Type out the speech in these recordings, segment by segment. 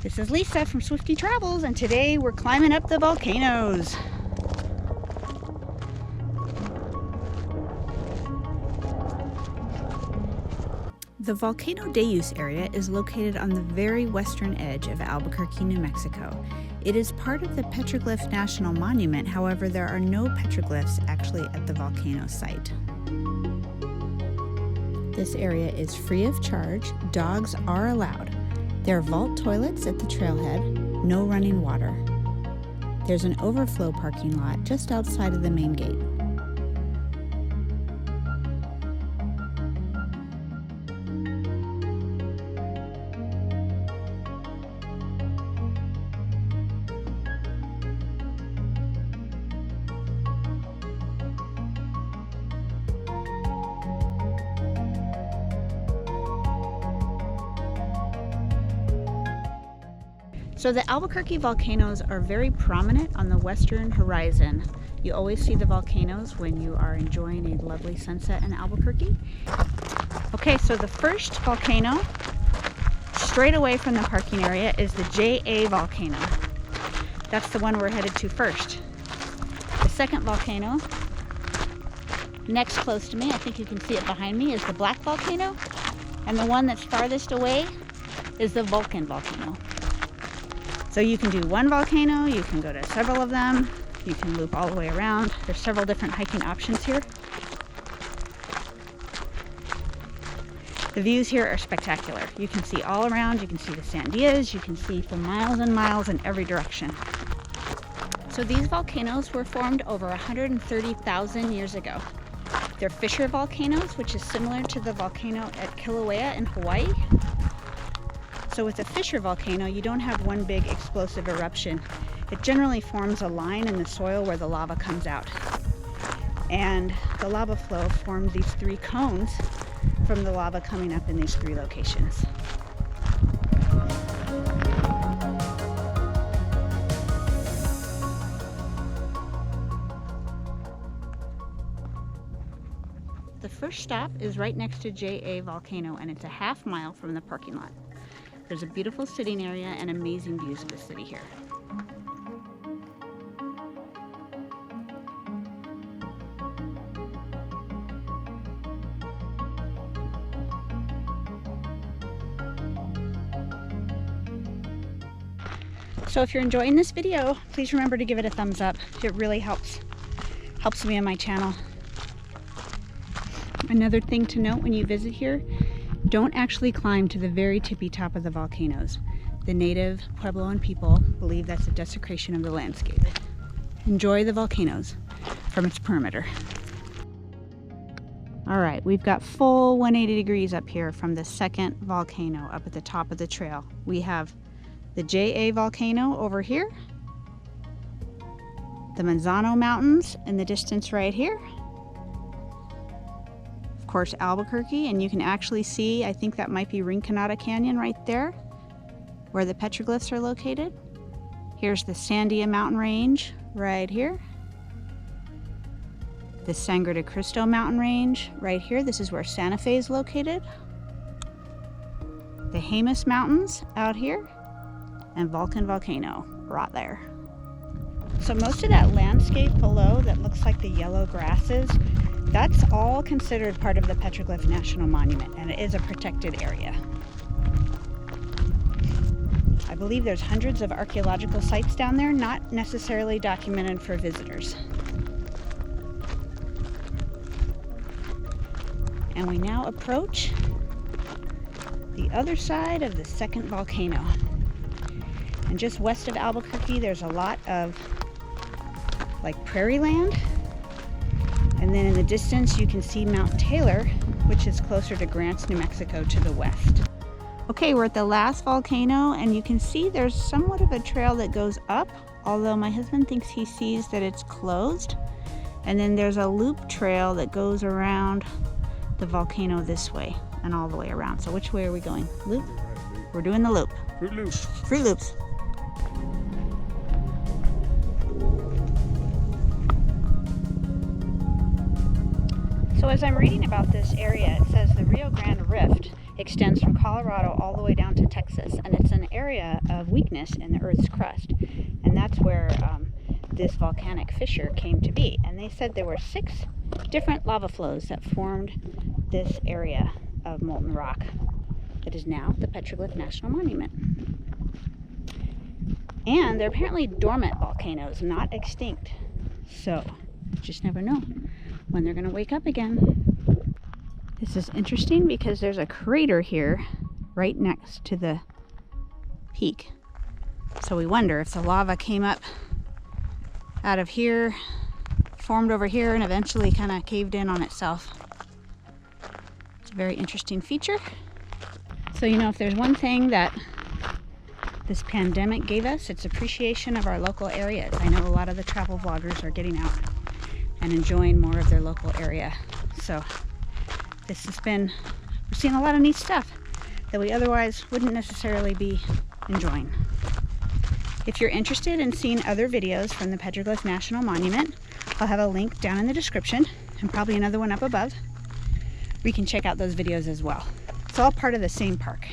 This is Lisa from Swifty Travels, and today we're climbing up the volcanoes. The Volcano Day Use Area is located on the very western edge of Albuquerque, New Mexico. It is part of the Petroglyph National Monument, however, there are no petroglyphs actually at the volcano site. This area is free of charge. Dogs are allowed. There are vault toilets at the trailhead, no running water. There's an overflow parking lot just outside of the main gate. So the Albuquerque volcanoes are very prominent on the western horizon. You always see the volcanoes when you are enjoying a lovely sunset in Albuquerque. Okay, so the first volcano straight away from the parking area is the JA volcano. That's the one we're headed to first. The second volcano, next close to me, I think you can see it behind me, is the Black volcano. And the one that's farthest away is the Vulcan volcano. So you can do one volcano, you can go to several of them, you can loop all the way around. There's several different hiking options here. The views here are spectacular. You can see all around, you can see the sandias, you can see for miles and miles in every direction. So these volcanoes were formed over 130,000 years ago. They're fissure volcanoes, which is similar to the volcano at Kilauea in Hawaii. So with a fissure volcano, you don't have one big explosive eruption. It generally forms a line in the soil where the lava comes out. And the lava flow formed these three cones from the lava coming up in these three locations. The first stop is right next to JA volcano, and it's a half mile from the parking lot. There's a beautiful sitting area and amazing views of the city here. So if you're enjoying this video, please remember to give it a thumbs up. It really helps me on my channel. Another thing to note when you visit here, don't actually climb to the very tippy top of the volcanoes. The native Puebloan people believe that's a desecration of the landscape. Enjoy the volcanoes from its perimeter. All right, we've got full 180 degrees up here from the second volcano up at the top of the trail. We have the JA volcano over here, the Manzano Mountains in the distance right here, of course Albuquerque, and you can actually see, I think that might be Rinconada Canyon right there where the petroglyphs are located. Here's the Sandia mountain range right here, the Sangre de Cristo mountain range right here. This is where Santa Fe is located, the Jemez Mountains out here, and Vulcan volcano right there. So most of that landscape below that looks like the yellow grasses, that's all considered part of the Petroglyph National Monument, and it is a protected area. I believe there's hundreds of archaeological sites down there, not necessarily documented for visitors. And we now approach the other side of the second volcano. And just west of Albuquerque, there's a lot of like prairie land. And then in the distance, you can see Mount Taylor, which is closer to Grants, New Mexico to the west. Okay, we're at the last volcano, and you can see there's somewhat of a trail that goes up, although my husband thinks he sees that it's closed. And then there's a loop trail that goes around the volcano this way and all the way around. So which way are we going? Loop? We're doing the loop. Fruit Loops. Fruit Loops. So as I'm reading about this area, it says the Rio Grande Rift extends from Colorado all the way down to Texas, and it's an area of weakness in the Earth's crust, and that's where this volcanic fissure came to be. And they said there were 6 different lava flows that formed this area of molten rock that is now the Petroglyph National Monument. And they're apparently dormant volcanoes, not extinct, so you just never know when they're going to wake up again. This is interesting because there's a crater here right next to the peak. So we wonder if the lava came up out of here, formed over here, and eventually kind of caved in on itself. It's a very interesting feature. So, you know, if there's one thing that this pandemic gave us, it's appreciation of our local areas. I know a lot of the travel vloggers are getting out and enjoying more of their local area. So this has been, we're seeing a lot of neat stuff that we otherwise wouldn't necessarily be enjoying. If you're interested in seeing other videos from the Petroglyph National Monument, I'll have a link down in the description and probably another one up above where you can check out those videos as well. It's all part of the same park.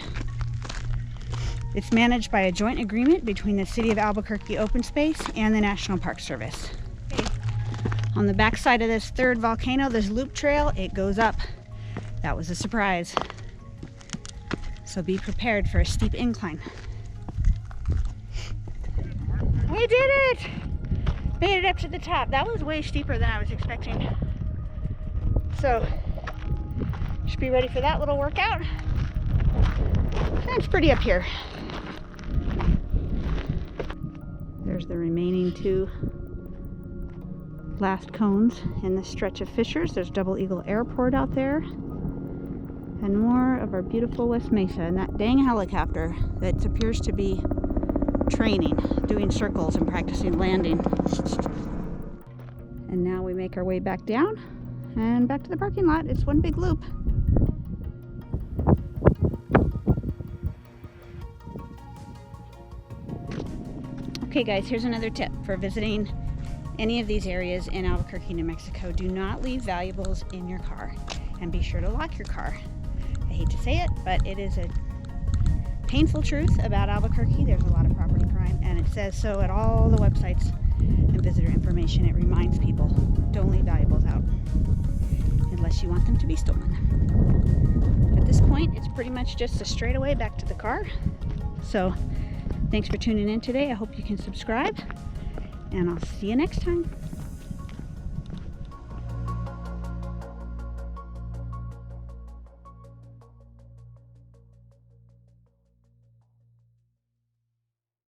It's managed by a joint agreement between the City of Albuquerque Open Space and the National Park Service. On the back side of this third volcano, this loop trail, it goes up. That was a surprise. So be prepared for a steep incline. We did it! Made it up to the top. That was way steeper than I was expecting. So, should be ready for that little workout. It's pretty up here. There's the remaining 2 last cones in this stretch of fissures. There's Double Eagle Airport out there. And more of our beautiful West Mesa. And that dang helicopter that appears to be training, doing circles and practicing landing. And now we make our way back down and back to the parking lot. It's one big loop. Okay guys, here's another tip for visiting any of these areas in Albuquerque, New Mexico. Do not leave valuables in your car, and be sure to lock your car. I hate to say it, but it is a painful truth about Albuquerque. There's a lot of property crime, and it says so at all the websites and visitor information. It reminds people, don't leave valuables out unless you want them to be stolen. At this point, it's pretty much just a straightaway back to the car. So thanks for tuning in today. I hope you can subscribe, and I'll see you next time.